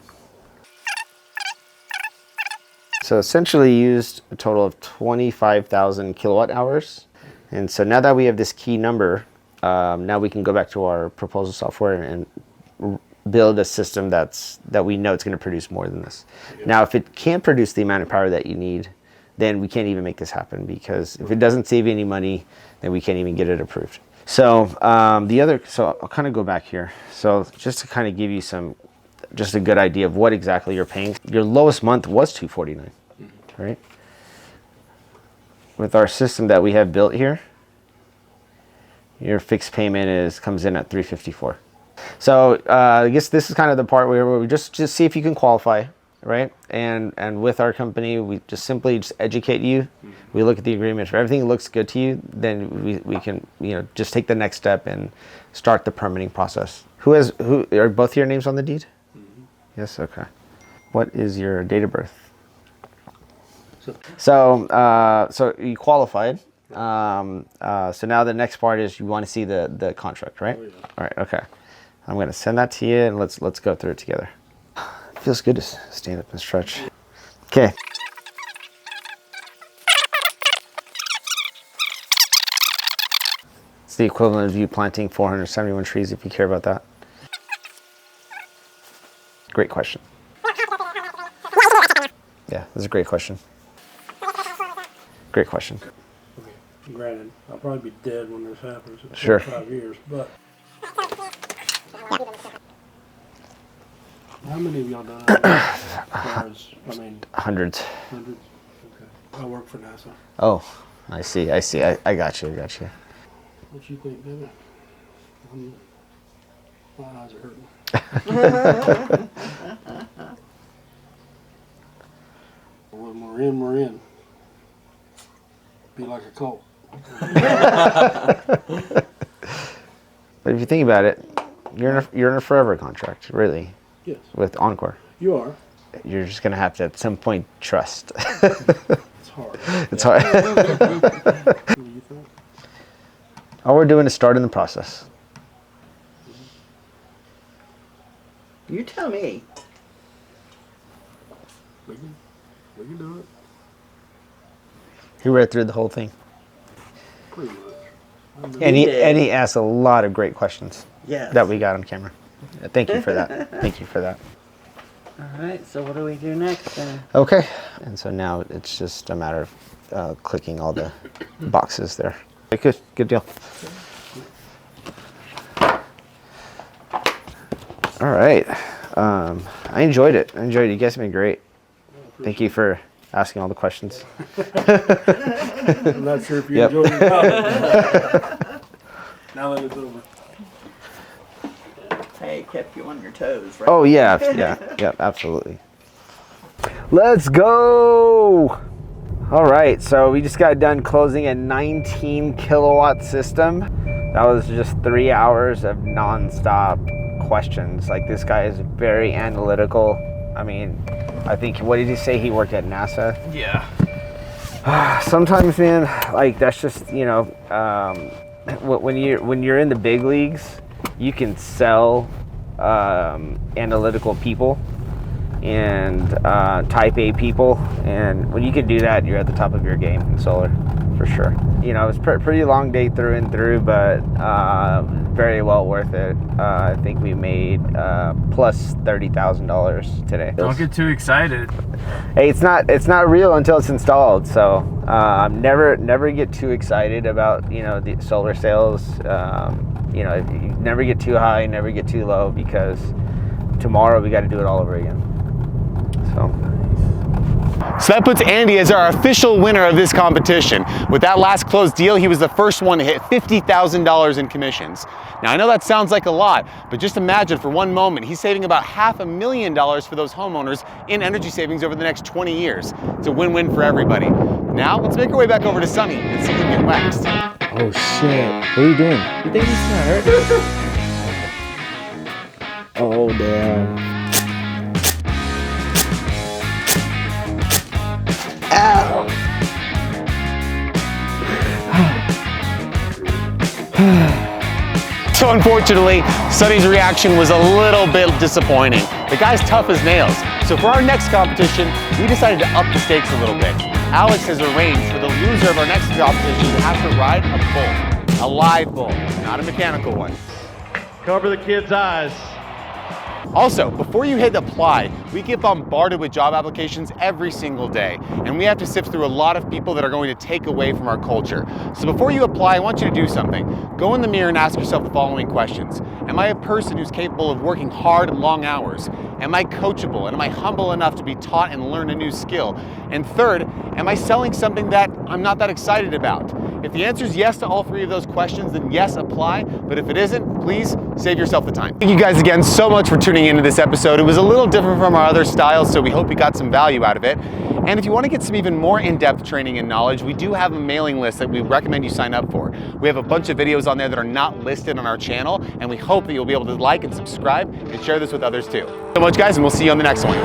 So essentially used a total of 25,000 kilowatt hours. And so now that we have this key number, now we can go back to our proposal software and build a system that we know it's going to produce more than this. Yeah. Now, if it can't produce the amount of power that you need, then we can't even make this happen, because if it doesn't save you any money, then we can't even get it approved. So so I'll kind of go back here. So just to kind of give you just a good idea of what exactly you're paying. Your lowest month was $249, right? With our system that we have built here, your fixed payment comes in at $354. So I guess this is kind of the part where we just see if you can qualify, right? And with our company, we just simply educate you. We look at the agreement. If everything looks good to you, then we can just take the next step and start the permitting process. Who are both your names on the deed? Yes, okay. What is your date of birth? So you qualified. So now the next part is you want to see the contract, right? Oh, yeah. All right, okay. I'm going to send that to you, and let's go through it together. It feels good to stand up and stretch. Okay. It's the equivalent of you planting 471 trees, if you care about that. Great question. Yeah, that's a great question. Great question. Okay. Granted, I'll probably be dead when this happens in Sure. 5 years, but how many of y'all done cars? Hundreds. Hundreds? Okay. I work for NASA. Oh, I see. I got you. What you think, David? My eyes are hurting. When we're in. Be like a cult. But if you think about it, you're in a forever contract, really. Yes. With Encore. You are. You're just gonna have to at some point trust. It's hard. It's hard. What do you think? All we're doing is starting the process. You tell me. We can do it. He read through the whole thing. Pretty much. And he asked a lot of great questions. Yes. That we got on camera. Thank you for that. Thank you for that. All right, so what do we do next then? Okay. And so now it's just a matter of clicking all the boxes there. Okay, good deal. All right. I enjoyed it. You guys have been great. Thank you for asking all the questions. I'm not sure if you enjoyed it. Now that it's over. Hey, it kept you on your toes, right? Oh yeah, absolutely. Let's go. All right, so we just got done closing a 19 kilowatt system. That was just 3 hours of non-stop questions. Like, this guy is very analytical. I mean, I think, what did he say? He worked at NASA? Yeah. Sometimes, man, like, that's just, you know, when you're in the big leagues, you can sell analytical people and type A people, and when you can do that, you're at the top of your game in solar, for sure. You know, it was pretty long day through and through, but very well worth it. I think we made plus $30,000 today. Don't get too excited. Hey, it's not real until it's installed. So never get too excited about, you know, the solar sales. You know, you never get too high, never get too low, because tomorrow we got to do it all over again. So that puts Andy as our official winner of this competition. With that last closed deal, he was the first one to hit $50,000 in commissions. Now, I know that sounds like a lot, but just imagine for one moment, he's saving about $500,000 for those homeowners in energy savings over the next 20 years. It's a win-win for everybody. Now, let's make our way back over to Sunny and see who can get waxed. Oh shit, what are you doing? You think he's gonna hurt? Oh damn. Ow! So unfortunately, Sunny's reaction was a little bit disappointing. The guy's tough as nails. So for our next competition, we decided to up the stakes a little bit. Alex has arranged for the loser of our next competition to have to ride a bull. A live bull, not a mechanical one. Cover the kid's eyes. Also, before you hit apply, we get bombarded with job applications every single day, and we have to sift through a lot of people that are going to take away from our culture. So before you apply, I want you to do something. Go in the mirror and ask yourself the following questions. Am I a person who's capable of working hard and long hours? Am I coachable, and am I humble enough to be taught and learn a new skill? And third, am I selling something that I'm not that excited about? If the answer is yes to all three of those questions, then yes, apply. But if it isn't, please save yourself the time. Thank you guys again so much for tuning into this episode. It was a little different from our other styles, so we hope you got some value out of it. And if you want to get some even more in-depth training and knowledge, we do have a mailing list that we recommend you sign up for. We have a bunch of videos on there that are not listed on our channel, and we hope that you'll be able to like and subscribe and share this with others too. So much, guys, and we'll see you on the next one.